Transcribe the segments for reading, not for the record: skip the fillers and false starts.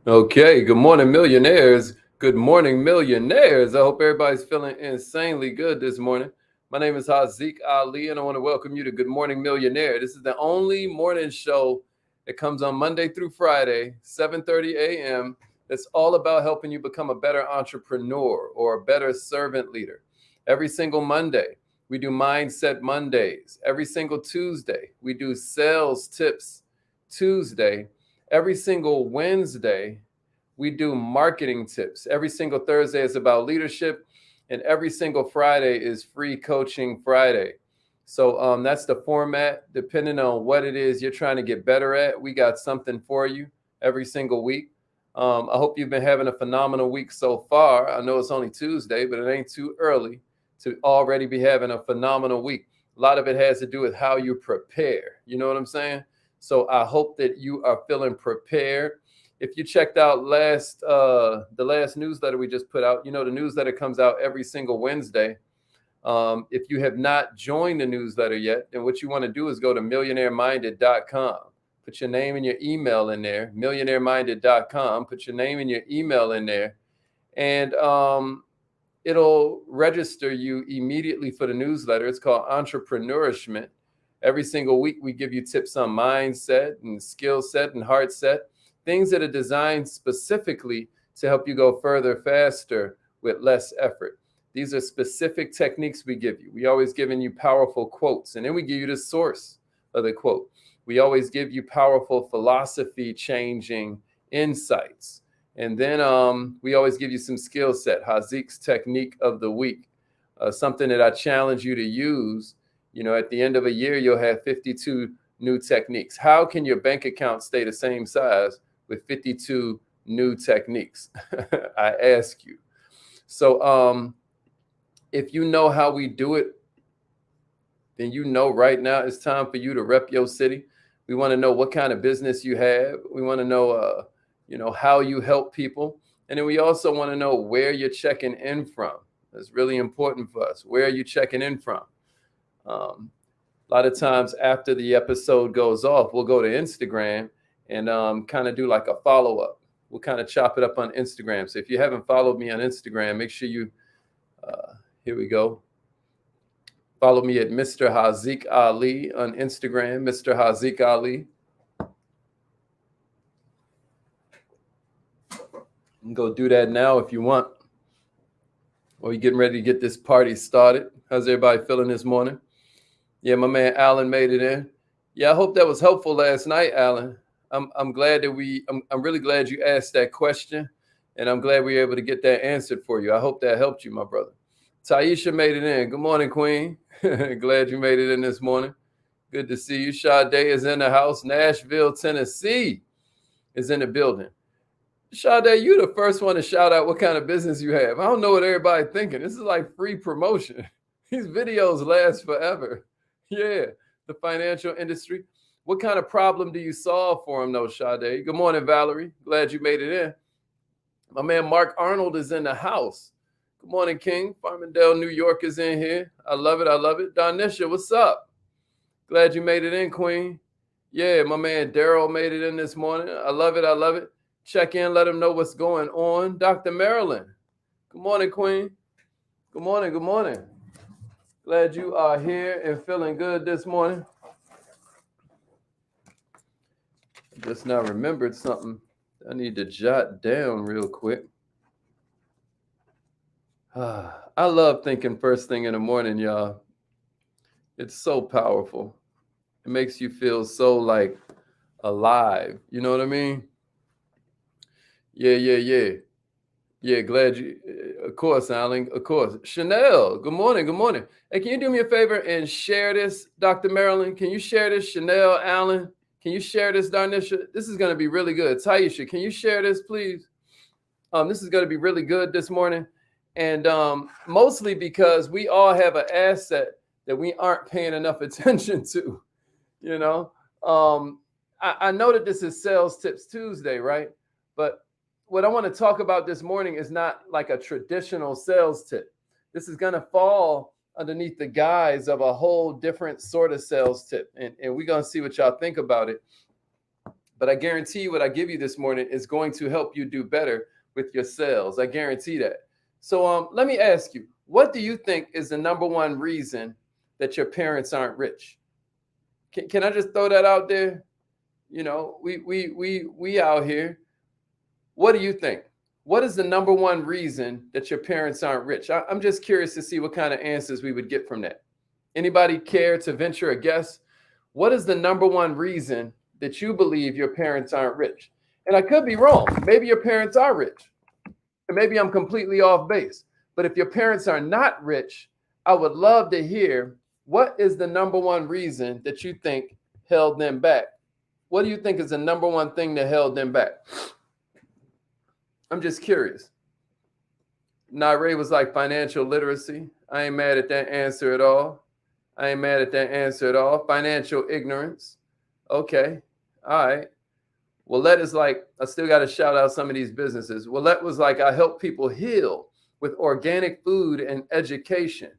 Okay, good morning, millionaires. Good morning, millionaires. I hope everybody's feeling insanely good this morning. My name is Haziq Ali, and I want to welcome you to Good Morning Millionaire. This is the only morning show that comes on Monday through Friday, 7:30 a.m. That's all about helping you become a better entrepreneur or a better servant leader. Every single Monday, we do Mindset Mondays. Every single Tuesday, we do Sales Tips Tuesday. Every single Wednesday, we do marketing tips. Every single Thursday is about leadership, and every single Friday is free coaching Friday. So that's the format. Depending on what it is you're trying to get better at, we got something for you every single week. I hope you've been having a phenomenal week so far. I know it's only Tuesday, but it ain't too early to already be having a phenomenal week. A lot of it has to do with how you prepare. You know what I'm saying? So I hope that you are feeling prepared. If you checked out the last newsletter we just put out, you know the newsletter comes out every single Wednesday. If you have not joined the newsletter yet, then what you want to do is go to millionaireminded.com. Put your name and your email in there, millionaireminded.com. Put your name and your email in there, and it'll register you immediately for the newsletter. It's called Entrepreneurishment. Every single week, we give you tips on mindset and skill set and heart set, things that are designed specifically to help you go further, faster, with less effort. These are specific techniques we give you. We always giving you powerful quotes, and then we give you the source of the quote. We always give you powerful philosophy changing insights. And then we always give you some skill set, Haziq's technique of the week, something that I challenge you to use. You know, at the end of a year, you'll have 52 new techniques. How can your bank account stay the same size with 52 new techniques? I ask you. So if you know how we do it, then you know right now it's time for you to rep your city. We want to know what kind of business you have. We want to know, how you help people. And then we also want to know where you're checking in from. That's really important for us. Where are you checking in from? A lot of times after the episode goes off, we'll go to Instagram and kind of do like a follow up. We'll kind of chop it up on Instagram. So if you haven't followed me on Instagram, make sure you, here we go. Follow me at Mr. Haziq Ali on Instagram, Mr. Haziq Ali. You can go do that now if you want. Or you're getting ready to get this party started. How's everybody feeling this morning? Yeah, my man Alan made it in. Yeah, I hope that was helpful last night, Alan. I'm glad that I'm really glad you asked that question, and I'm glad we were able to get that answered for you. I hope that helped you, my brother. Taisha made it in. Good morning, Queen. Glad you made it in this morning. Good to see you. Sade is in the house. Nashville, Tennessee is in the building. Sade, you the first one to shout out what kind of business you have. I don't know what everybody's thinking. This is like free promotion. These videos last forever. Yeah, the financial industry. What kind of problem do you solve for them, though, Sade? Good morning, Valerie. Glad you made it in. My man Mark Arnold is in the house. Good morning, King. Farmingdale, New York is in here. I love it. I love it. Donisha, what's up? Glad you made it in, Queen. Yeah, my man Daryl made it in this morning. I love it. I love it. Check in, let him know what's going on. Dr. Marilyn. Good morning, Queen. Good morning. Good morning. Glad you are here and feeling good this morning. I just now remembered something I need to jot down real quick. I love thinking first thing in the morning, y'all. It's so powerful. It makes you feel so like alive. You know what I mean? Yeah. Yeah, glad you. Of course, Alan. Of course. Chanel, good morning. Good morning. Hey, can you do me a favor and share this, Dr. Marilyn? Can you share this, Chanel, Alan? Can you share this, Darnisha? This is going to be really good. Taisha, can you share this, please? This is going to be really good this morning. And mostly because we all have an asset that we aren't paying enough attention to. You know, I know that this is Sales Tips Tuesday, right? But what I want to talk about this morning is not like a traditional sales tip. This is going to fall underneath the guise of a whole different sort of sales tip. And we're going to see what y'all think about it. But I guarantee you what I give you this morning is going to help you do better with your sales. I guarantee that. So let me ask you, what do you think is the number one reason that your parents aren't rich? Can I just throw that out there? You know, we out here. What do you think? What is the number one reason that your parents aren't rich? I'm just curious to see what kind of answers we would get from that. Anybody care to venture a guess? What is the number one reason that you believe your parents aren't rich? And I could be wrong. Maybe your parents are rich. And maybe I'm completely off base. But if your parents are not rich, I would love to hear what is the number one reason that you think held them back? What do you think is the number one thing that held them back? I'm just curious. Nare was like financial literacy. I ain't mad at that answer at all. Financial ignorance. Okay. All right. Willette is like, I still got to shout out some of these businesses. Willette was like, I help people heal with organic food and education.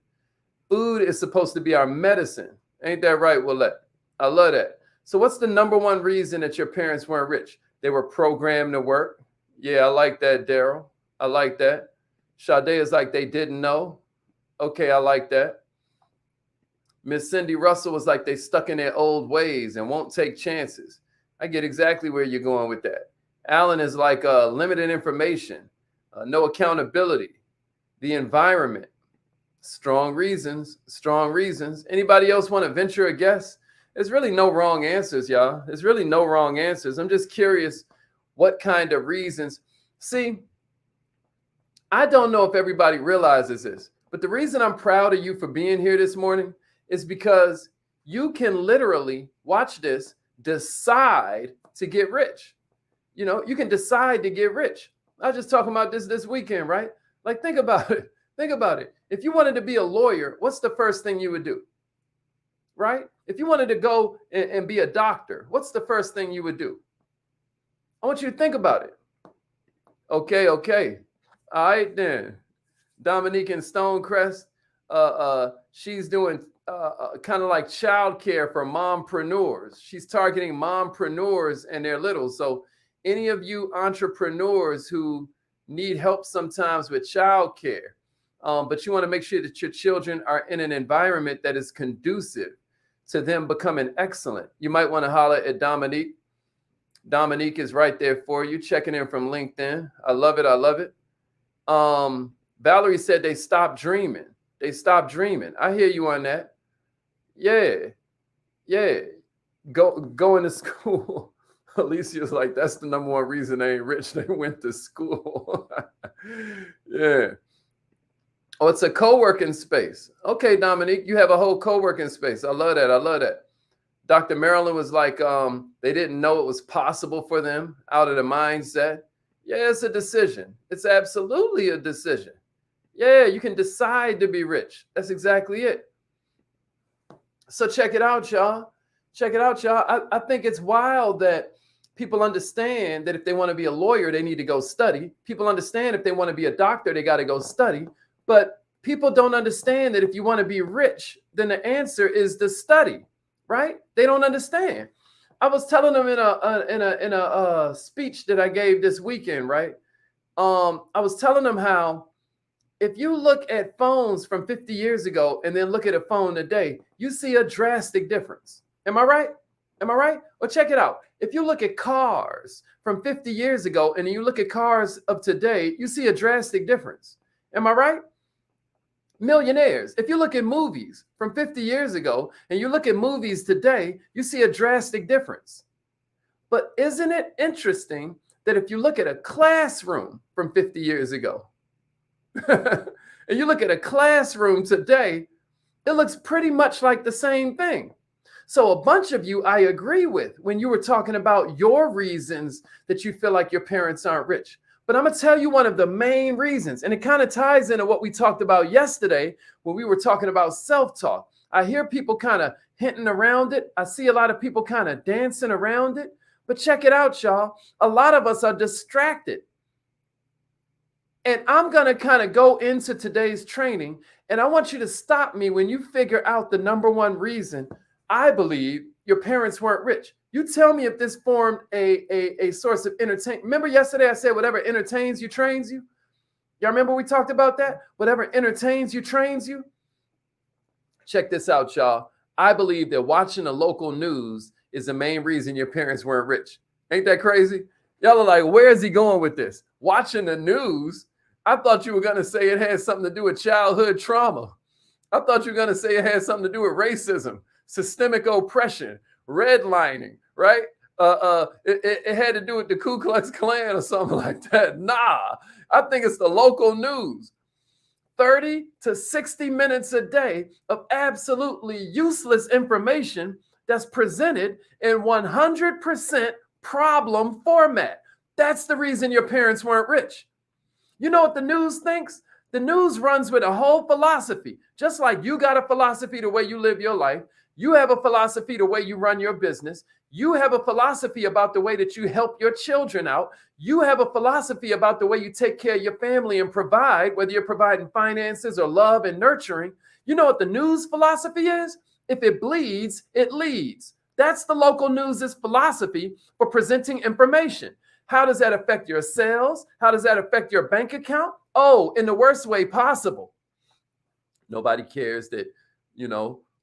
Food is supposed to be our medicine. Ain't that right, Willette? I love that. So what's the number one reason that your parents weren't rich? They were programmed to work. Yeah, I like that, Daryl. I like that. Sade is like, they didn't know. Okay, I like that. Miss Cindy Russell was like, they stuck in their old ways and won't take chances. I get exactly where you're going with that. Alan is like limited information, no accountability, the environment, strong reasons. Anybody else want to venture a guess? There's really no wrong answers, y'all. There's really no wrong answers. I'm just curious what kind of reasons. See, I don't know if everybody realizes this, but the reason I'm proud of you for being here this morning is because you can literally, watch this, decide to get rich. You know, you can decide to get rich. I was just talking about this weekend, right? Like, think about it. If you wanted to be a lawyer, what's the first thing you would do? Right? If you wanted to go and be a doctor, what's the first thing you would do? I want you to think about it. Okay. All right, then. Dominique and Stonecrest, she's doing kind of like childcare for mompreneurs. She's targeting mompreneurs and their little. So any of you entrepreneurs who need help sometimes with childcare, but you want to make sure that your children are in an environment that is conducive to them becoming excellent, you might want to holler at Dominique. Dominique is right there for you, checking in from LinkedIn. I love it. Valerie said they stopped dreaming. I hear you on that. Yeah. Going to school. Alicia's like, that's the number one reason they ain't rich. They went to school. Yeah. Oh, it's a co-working space. Okay, Dominique, you have a whole co-working space. I love that. Dr. Marilyn was like, they didn't know it was possible for them out of the mindset. Yeah, it's a decision. It's absolutely a decision. Yeah, you can decide to be rich. That's exactly it. So check it out, y'all. I think it's wild that people understand that if they want to be a lawyer, they need to go study. People understand if they want to be a doctor, they got to go study. But people don't understand that if you want to be rich, then the answer is to study, right? They don't understand. I was telling them in a speech that I gave this weekend, right? I was telling them how if you look at phones from 50 years ago and then look at a phone today, you see a drastic difference. Am I right? Well, check it out. If you look at cars from 50 years ago and you look at cars of today, you see a drastic difference. Am I right? Millionaires. If you look at movies from 50 years ago and you look at movies today, you see a drastic difference. But isn't it interesting that if you look at a classroom from 50 years ago and you look at a classroom today, it looks pretty much like the same thing. So a bunch of you I agree with when you were talking about your reasons that you feel like your parents aren't rich. But I'm going to tell you one of the main reasons, and it kind of ties into what we talked about yesterday when we were talking about self-talk. I hear people kind of hinting around it. I see a lot of people kind of dancing around it. But check it out, y'all. A lot of us are distracted. And I'm going to kind of go into today's training, and I want you to stop me when you figure out the number one reason I believe your parents weren't rich. You tell me if this formed a source of entertainment. Remember yesterday I said whatever entertains you trains you? Y'all remember we talked about that? Whatever entertains you trains you? Check this out, y'all. I believe that watching the local news is the main reason your parents weren't rich. Ain't that crazy? Y'all are like, where is he going with this? Watching the news? I thought you were going to say it had something to do with childhood trauma. I thought you were going to say it had something to do with racism, systemic oppression, redlining, right? It had to do with the Ku Klux Klan or something like that. Nah, I think it's the local news. 30 to 60 minutes a day of absolutely useless information that's presented in 100% problem format. That's the reason your parents weren't rich. You know what the news thinks? The news runs with a whole philosophy. Just like you got a philosophy the way you live your life, you have a philosophy the way you run your business. You have a philosophy about the way that you help your children out. You have a philosophy about the way you take care of your family and provide, whether you're providing finances or love and nurturing. You know what the news philosophy is? If it bleeds, it leads. That's the local news's philosophy for presenting information. How does that affect your sales? How does that affect your bank account? Oh, in the worst way possible. Nobody cares that,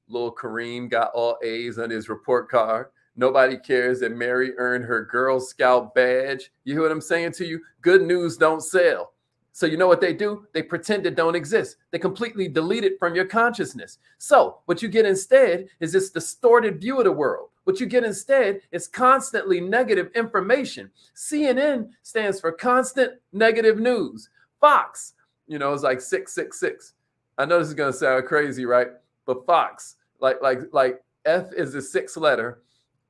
little Kareem got all A's on his report card. Nobody cares that Mary earned her Girl Scout badge. You hear what I'm saying to you? Good news don't sell. So you know what they do? They pretend it don't exist. They completely delete it from your consciousness. So what you get instead is this distorted view of the world. What you get instead is constantly negative information. CNN stands for constant negative news. Fox, it's like 666. I know this is going to sound crazy, right? But Fox, like F is the 6th letter,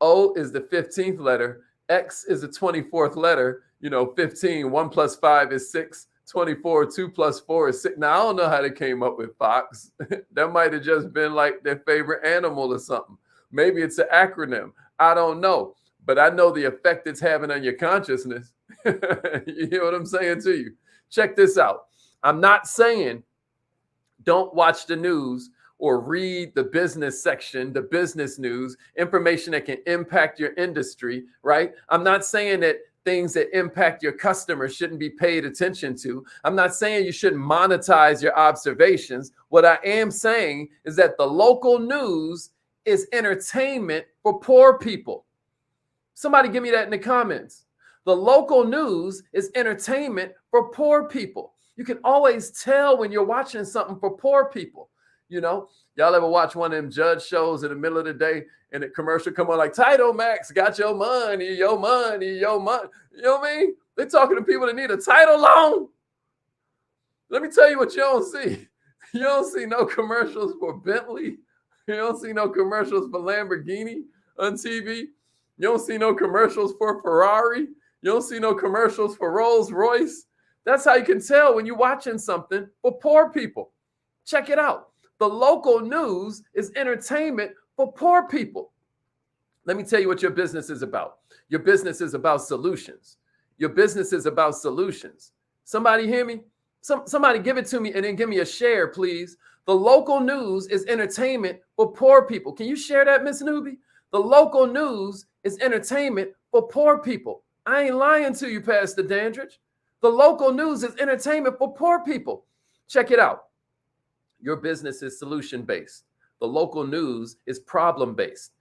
O is the 15th letter, X is the 24th letter, 15, 1 plus 5 is 6, 24, 2 plus 4 is 6. Now, I don't know how they came up with Fox. That might have just been like their favorite animal or something. Maybe it's an acronym. I don't know. But I know the effect it's having on your consciousness. You hear what I'm saying to you? Check this out. I'm not saying don't watch the news or read the business section, the business news, information that can impact your industry, right? I'm not saying that things that impact your customers shouldn't be paid attention to. I'm not saying you shouldn't monetize your observations. What I am saying is that the local news is entertainment for poor people. Somebody give me that in the comments. The local news is entertainment for poor people. You can always tell when you're watching something for poor people. Y'all ever watch one of them judge shows in the middle of the day and the commercial come on like Title Max got your money, your money, your money. You know what I mean? They're talking to people that need a title loan. Let me tell you what you don't see. You don't see no commercials for Bentley. You don't see no commercials for Lamborghini on TV. You don't see no commercials for Ferrari. You don't see no commercials for Rolls Royce. That's how you can tell when you're watching something for poor people. Check it out. The local news is entertainment for poor people. Let me tell you what your business is about. Your business is about solutions. Your business is about solutions. Somebody hear me? Somebody give it to me and then give me a share, please. The local news is entertainment for poor people. Can you share that, Miss Newbie? The local news is entertainment for poor people. I ain't lying to you, Pastor Dandridge. The local news is entertainment for poor people. Check it out. Your business is solution-based. The local news is problem-based.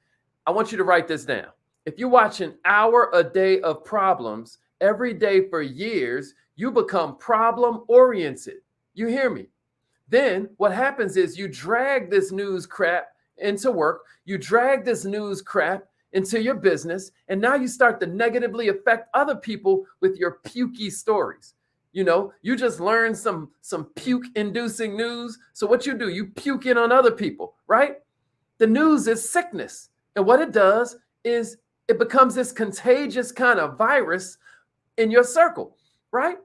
I want you to write this down. If you watch an hour a day of problems every day for years, you become problem-oriented. You hear me? Then what happens is you drag this news crap into work. You drag this news crap into your business, and now you start to negatively affect other people with your pukey stories. You just learned some puke-inducing news. So what you do, you puke in on other people, right? The news is sickness. And what it does is it becomes this contagious kind of virus in your circle, right?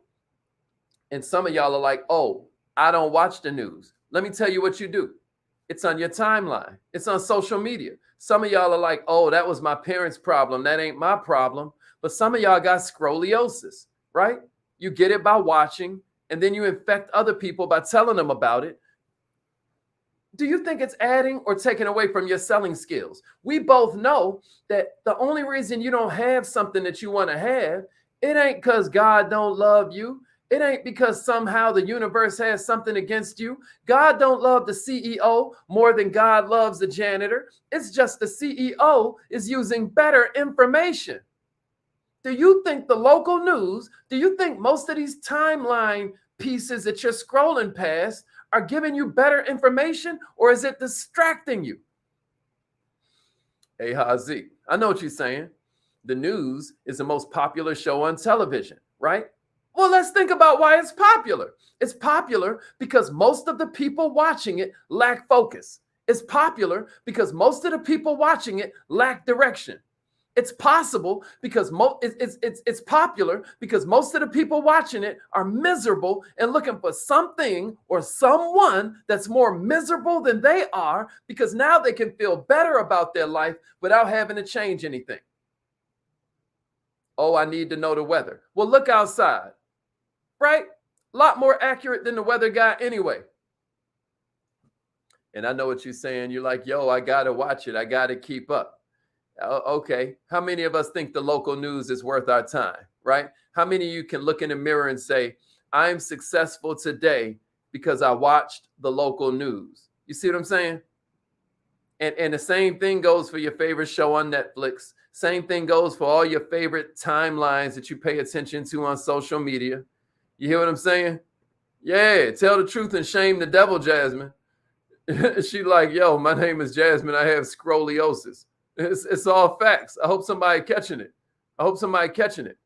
And some of y'all are like, oh, I don't watch the news. Let me tell you what you do. It's on your timeline. It's on social media. Some of y'all are like, oh, that was my parents' problem. That ain't my problem. But some of y'all got scoliosis, right? You get it by watching, and then you infect other people by telling them about it. Do you think it's adding or taking away from your selling skills? We both know that the only reason you don't have something that you want to have, it ain't because God don't love you. It ain't because somehow the universe has something against you. God don't love the CEO more than God loves the janitor. It's just the CEO is using better information. Do you think the local news, do you think most of these timeline pieces that you're scrolling past are giving you better information, or is it distracting you? Hey, Hazik, I know what you're saying. The news is the most popular show on television, right? Well, let's think about why it's popular. It's popular because most of the people watching it lack focus. It's popular because most of the people watching it lack direction. It's possible because it's popular because most of the people watching it are miserable and looking for something or someone that's more miserable than they are, because now they can feel better about their life without having to change anything. Oh, I need to know the weather. Well, look outside, right? A lot more accurate than the weather guy anyway. And I know what you're saying. You're like, yo, I got to watch it. I got to keep up. Okay, how many of us think the local news is worth our time, right? How many of you can look in the mirror and say, I'm successful today because I watched the local news? You see what I'm saying? And the same thing goes for your favorite show on Netflix. Same thing goes for all your favorite timelines that you pay attention to on social media. You hear what I'm saying? Yeah, tell the truth and shame the devil, Jasmine. She like, yo, my name is Jasmine. I have scoliosis. It's all facts. I hope somebody catching it. I hope somebody catching it.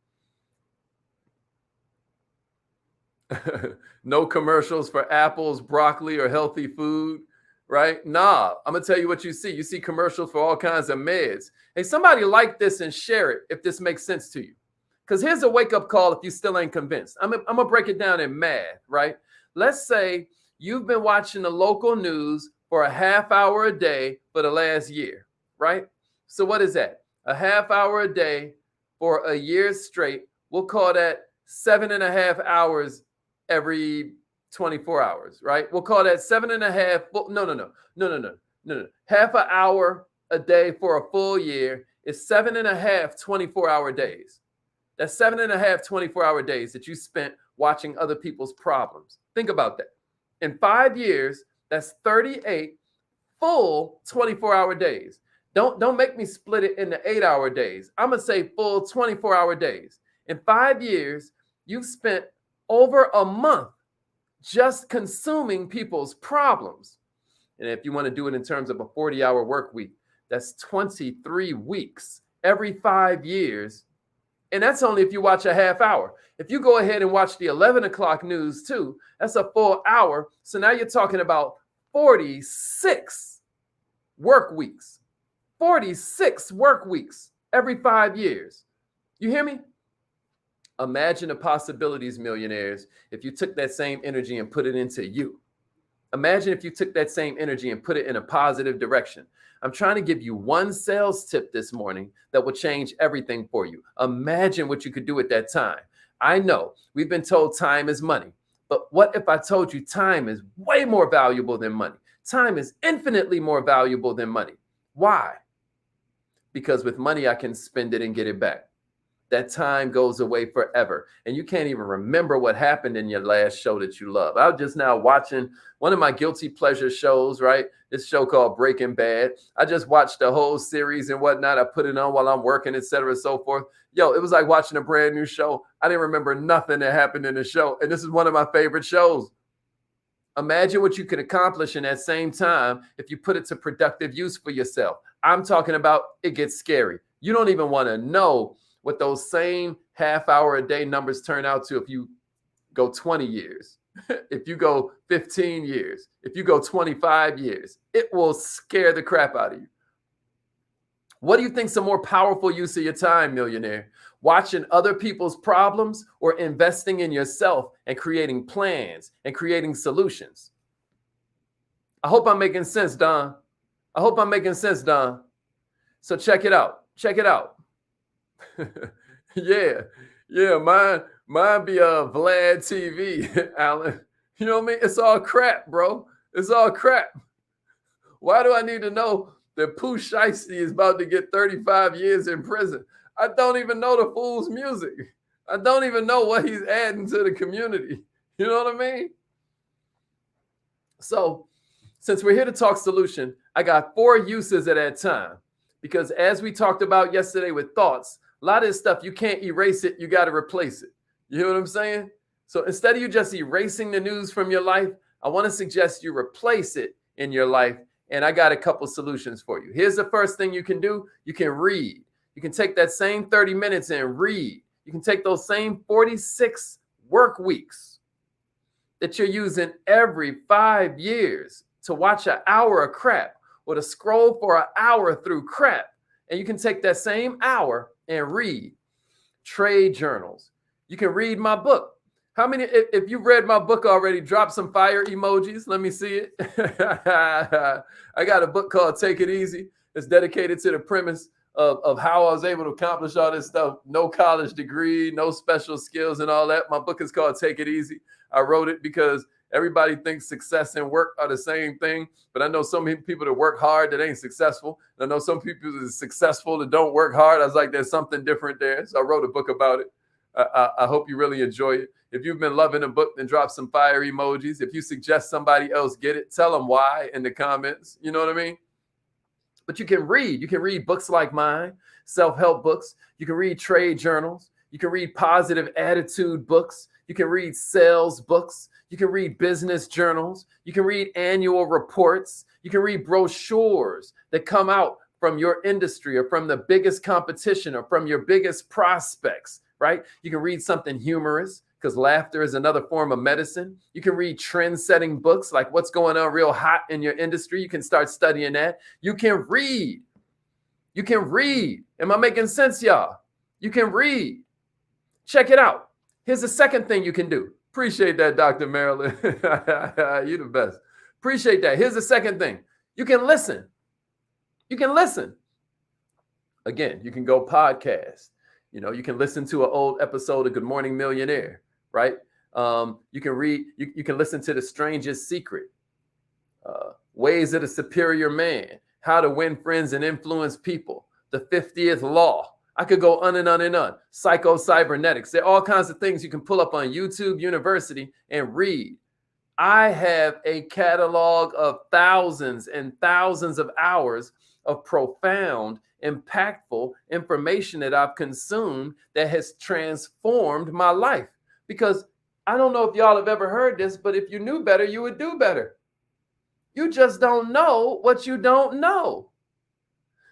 No commercials for apples, broccoli, or healthy food, right? Nah, I'm going to tell you what you see. You see commercials for all kinds of meds. Hey, somebody like this and share it if this makes sense to you. Because here's a wake-up call if you still ain't convinced. I'm going to break it down in math, right? Let's say you've been watching the local news for a half hour a day for the last year, right? So what is that? A half hour a day for a year straight. We'll call that 7.5 hours every 24 hours, right? We'll call that 7.5. Well, no. Half an hour a day for a full year is 7.5 24-hour days. That's 7.5 24-hour days that you spent watching other people's problems. Think about that. In 5 years, that's 38 full 24-hour days. Don't make me split it into 8-hour days. I'm going to say full 24-hour days. In 5 years, you've spent over a month just consuming people's problems. And if you want to do it in terms of a 40-hour work week, that's 23 weeks every 5 years. And that's only if you watch a half hour. If you go ahead and watch the 11 o'clock news too, that's a full hour. So now you're talking about 46 work weeks. 46 work weeks every 5 years. You hear me? Imagine the possibilities, millionaires, if you took that same energy and put it into you. Imagine if you took that same energy and put it in a positive direction. I'm trying to give you one sales tip this morning that will change everything for you. Imagine what you could do at that time. I know we've been told time is money, but what if I told you time is way more valuable than money? Time is infinitely more valuable than money. Why? Because with money, I can spend it and get it back. That time goes away forever. And you can't even remember what happened in your last show that you love. I was just now watching one of my guilty pleasure shows, right? This show called Breaking Bad. I just watched the whole series and whatnot. I put it on while I'm working, et cetera, and so forth. Yo, it was like watching a brand new show. I didn't remember nothing that happened in the show. And this is one of my favorite shows. Imagine what you could accomplish in that same time if you put it to productive use for yourself. I'm talking about it gets scary. You don't even want to know what those same half hour a day numbers turn out to if you go 20 years, if you go 15 years, if you go 25 years. It will scare the crap out of you. What do you think's a more powerful use of your time, millionaire? Watching other people's problems or investing in yourself and creating plans and creating solutions? I hope I'm making sense, Don. I hope I'm making sense, Don. So check it out. Check it out. yeah, mine be Vlad TV, Alan. You know what I mean? It's all crap, bro. It's all crap. Why do I need to know that Pooh Shiesty is about to get 35 years in prison? I don't even know the fool's music. I don't even know what he's adding to the community. You know what I mean? So, since we're here to talk solution, I got 4 uses at that time. Because as we talked about yesterday with thoughts, a lot of this stuff, you can't erase it, you got to replace it. You hear what I'm saying? So instead of you just erasing the news from your life, I want to suggest you replace it in your life. And I got a couple solutions for you. Here's the first thing you can do. You can read. You can take that same 30 minutes and read. You can take those same 46 work weeks that you're using every 5 years to watch an hour of crap or to scroll for an hour through crap. And you can take that same hour and read trade journals. You can read my book. How many, if you've read my book already, drop some fire emojis. Let me see it. I got a book called Take It Easy. It's dedicated to the premise of how I was able to accomplish all this stuff. No college degree, no special skills and all that. My book is called Take It Easy. I wrote it because everybody thinks success and work are the same thing. But I know so many people that work hard that ain't successful. I know some people that are successful that don't work hard. I was like, there's something different there. So I wrote a book about it. I hope you really enjoy it. If you've been loving the book, then drop some fire emojis. If you suggest somebody else get it, tell them why in the comments. You know what I mean? But you can read. You can read books like mine, self-help books. You can read trade journals. You can read positive attitude books. You can read sales books. You can read business journals. You can read annual reports. You can read brochures that come out from your industry or from the biggest competition or from your biggest prospects, right? You can read something humorous because laughter is another form of medicine. You can read trend-setting books like what's going on real hot in your industry. You can start studying that. You can read. You can read. Am I making sense, y'all? You can read. Check it out. Here's the second thing you can do. Appreciate that, Dr. Marilyn. You're the best. Appreciate that. Here's the second thing. You can listen. You can listen. Again, you can go podcast. You know, you can listen to an old episode of Good Morning Millionaire, right? You can read, you can listen to The Strangest Secret, Ways of the Superior Man, How to Win Friends and Influence People, The 50th Law. I could go on and on and on. Psycho-cybernetics. There are all kinds of things you can pull up on YouTube University and read. I have a catalog of thousands and thousands of hours of profound, impactful information that I've consumed that has transformed my life. Because I don't know if y'all have ever heard this, but if you knew better, you would do better. You just don't know what you don't know.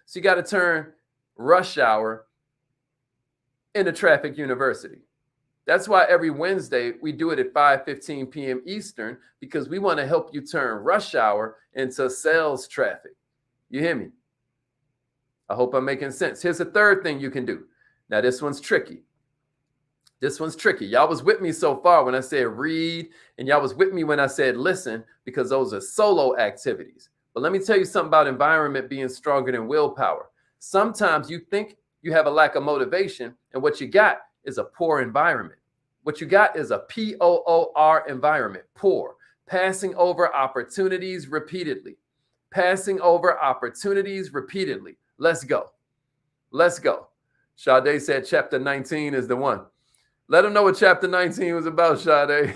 So you got to turn rush hour into Traffic University. That's why every Wednesday we do it at 5:15 p.m. Eastern, because we want to help you turn rush hour into sales traffic. You hear me? I hope I'm making sense. Here's the third thing you can do. Now, this one's tricky. This one's tricky. Y'all was with me so far when I said read, and y'all was with me when I said listen, because those are solo activities. But let me tell you something about environment being stronger than willpower. Sometimes you think you have a lack of motivation, and what you got is a poor environment. What you got is a POOR environment, poor, passing over opportunities repeatedly, passing over opportunities repeatedly. Let's go. Let's go. Sade said chapter 19 is the one. Let them know what chapter 19 was about, Sade.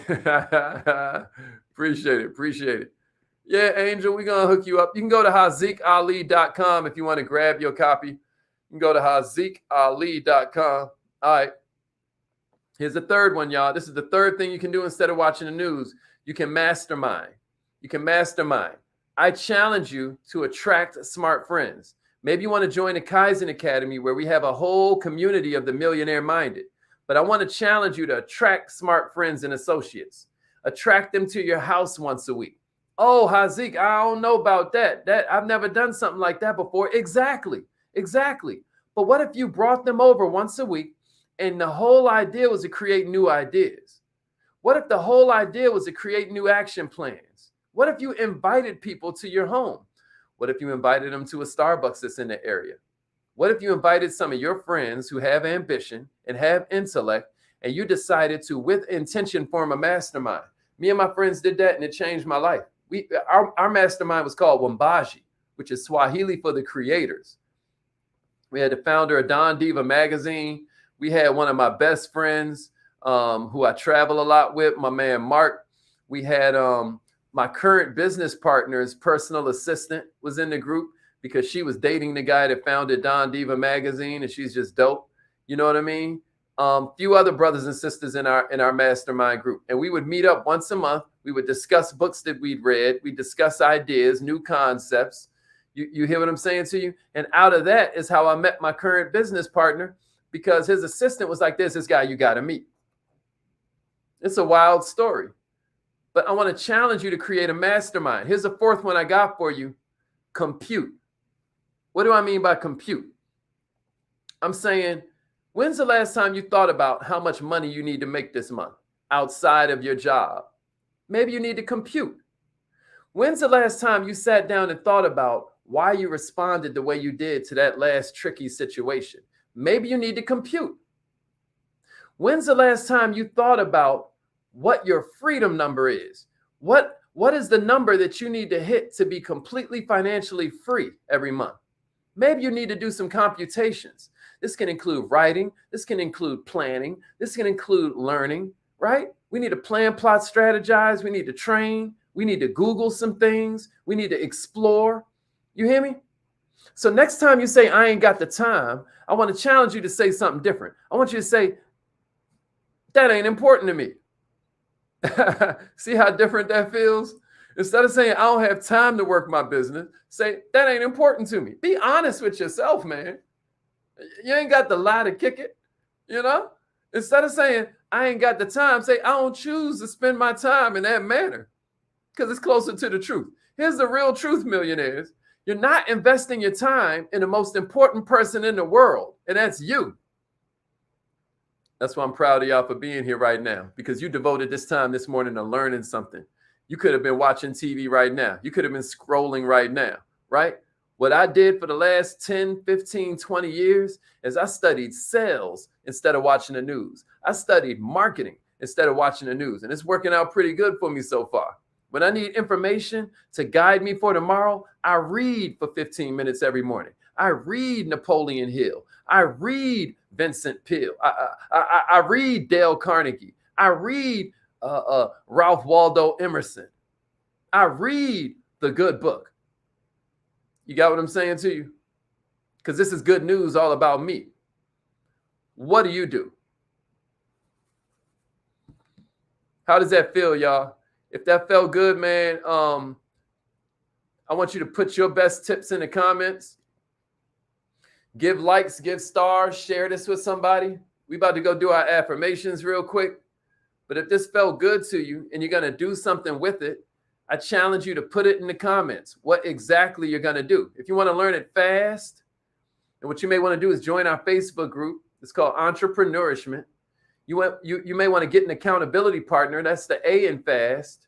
Appreciate it. Appreciate it. Yeah, Angel, we're going to hook you up. You can go to HaziqAli.com if you want to grab your copy. You can go to HaziqAli.com. All right. Here's the third one, y'all. This is the third thing you can do instead of watching the news. You can mastermind. You can mastermind. I challenge you to attract smart friends. Maybe you want to join the Kaizen Academy, where we have a whole community of the millionaire-minded. But I want to challenge you to attract smart friends and associates. Attract them to your house once a week. Oh, Haziq, I don't know about that. I've never done something like that before. Exactly. But what if you brought them over once a week and the whole idea was to create new ideas? What if the whole idea was to create new action plans? What if you invited people to your home? What if you invited them to a Starbucks that's in the area? What if you invited some of your friends who have ambition and have intellect, and you decided to, with intention, form a mastermind? Me and my friends did that, and it changed my life. Our mastermind was called Wambaji. which is Swahili for the creators. We had the founder of Don Diva magazine. We had one of my best friends who I travel a lot with, my man Mark. We had my current business partner's personal assistant was in the group because she was dating the guy that founded Don Diva magazine, and she's just dope. You know what I mean? Few other brothers and sisters in our mastermind group. And we would meet up once a month. We would discuss books that we'd read. We discuss ideas, new concepts. You hear what I'm saying to you? And out of that is how I met my current business partner, because his assistant was like, this guy you got to meet. It's a wild story. But I want to challenge you to create a mastermind. Here's the fourth one I got for you. Compute. What do I mean by compute? I'm saying, when's the last time you thought about how much money you need to make this month outside of your job? Maybe you need to compute. When's the last time you sat down and thought about why you responded the way you did to that last tricky situation? Maybe you need to compute. When's the last time you thought about what your freedom number is? What is the number that you need to hit to be completely financially free every month? Maybe you need to do some computations. This can include writing. This can include planning. This can include learning, right? We need to plan, plot, strategize. We need to train. We need to Google some things. We need to explore. You hear me? So next time you say, I ain't got the time, I want to challenge you to say something different. I want you to say, that ain't important to me. See how different that feels? Instead of saying, I don't have time to work my business, say, that ain't important to me. Be honest with yourself, man. You ain't got the lie to kick it, you know? Instead of saying, I ain't got the time, say, I don't choose to spend my time in that manner, because it's closer to the truth. Here's the real truth, millionaires. You're not investing your time in the most important person in the world, and that's you. That's why I'm proud of y'all for being here right now, because you devoted this time this morning to learning something. You could have been watching TV right now. You could have been scrolling right now, right? What I did for the last 10, 15, 20 years is I studied sales instead of watching the news. I studied marketing instead of watching the news, and it's working out pretty good for me so far. When I need information to guide me for tomorrow, I read for 15 minutes every morning. I read Napoleon Hill. I read Vincent Peale. I read Dale Carnegie. I read Ralph Waldo Emerson. I read The Good Book. You got what I'm saying to you? Because this is good news all about me. What do you do? How does that feel, y'all? If that felt good, man, I want you to put your best tips in the comments. Give likes, give stars, share this with somebody. We about to go do our affirmations real quick. But if this felt good to you and you're going to do something with it, I challenge you to put it in the comments what exactly you're going to do. If you want to learn it fast, and what you may want to do is join our Facebook group. It's called Entrepreneurishment. You may want to get an accountability partner. That's the A in FAST.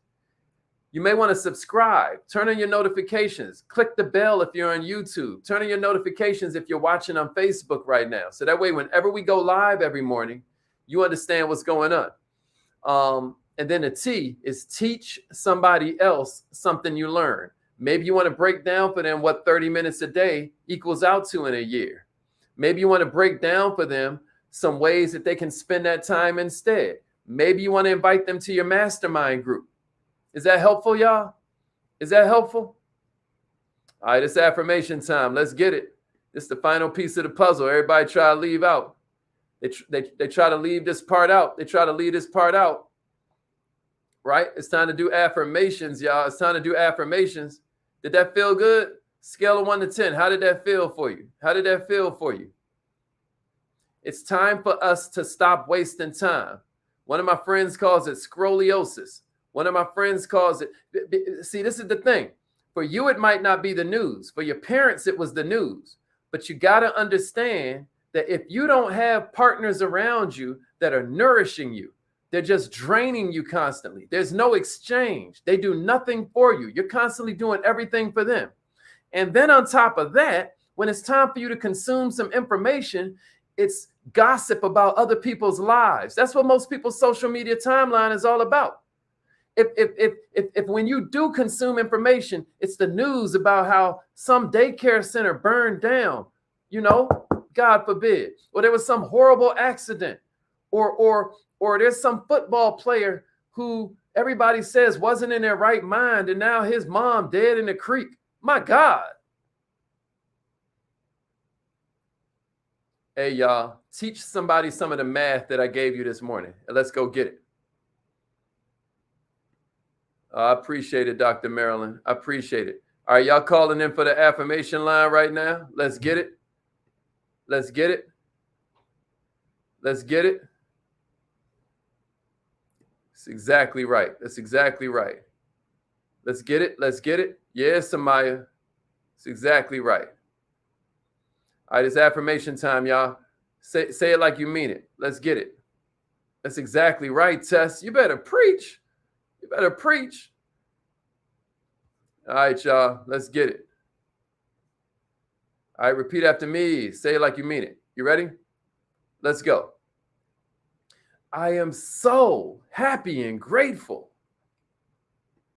You may want to subscribe, turn on your notifications, click the bell if you're on YouTube, turn on your notifications if you're watching on Facebook right now. So that way, whenever we go live every morning, you understand what's going on. And then the T is teach somebody else something you learn. Maybe you want to break down for them what 30 minutes a day equals out to in a year. Maybe you want to break down for them some ways that they can spend that time instead. Maybe you want to invite them to your mastermind group. Is that helpful, y'all? Is that helpful? All right, it's affirmation time. Let's get it. This is the final piece of the puzzle. Everybody try to leave out. They try to leave this part out. They try to leave this part out. Right? It's time to do affirmations, y'all. It's time to do affirmations. Did that feel good? Scale of 1 to 10. How did that feel for you? How did that feel for you? It's time for us to stop wasting time. One of my friends calls it scroliosis. One of my friends calls it, see, this is the thing. For you, it might not be the news. For your parents, it was the news. But you got to understand that if you don't have partners around you that are nourishing you, they're just draining you constantly. There's no exchange. They do nothing for you. You're constantly doing everything for them. And then on top of that, when it's time for you to consume some information, it's gossip about other people's lives. That's what most people's social media timeline is all about. if when you do consume information, it's the news about how some daycare center burned down, God forbid, or there was some horrible accident, or there's some football player who everybody says wasn't in their right mind, and now his mom dead in the creek. My God. Hey, y'all, teach somebody some of the math that I gave you this morning, and let's go get it. I appreciate it, Dr. Marilyn. I appreciate it. All right, y'all calling in for the affirmation line right now. Let's get it. Let's get it. Let's get it. That's exactly right. That's exactly right. Let's get it. Let's get it. Yes, Samaya. It's exactly right. All right, it's affirmation time, y'all. Say it like you mean it. Let's get it. That's exactly right, Tess. You better preach. You better preach. All right, y'all. Let's get it. All right, repeat after me. Say it like you mean it. You ready? Let's go. I am so happy and grateful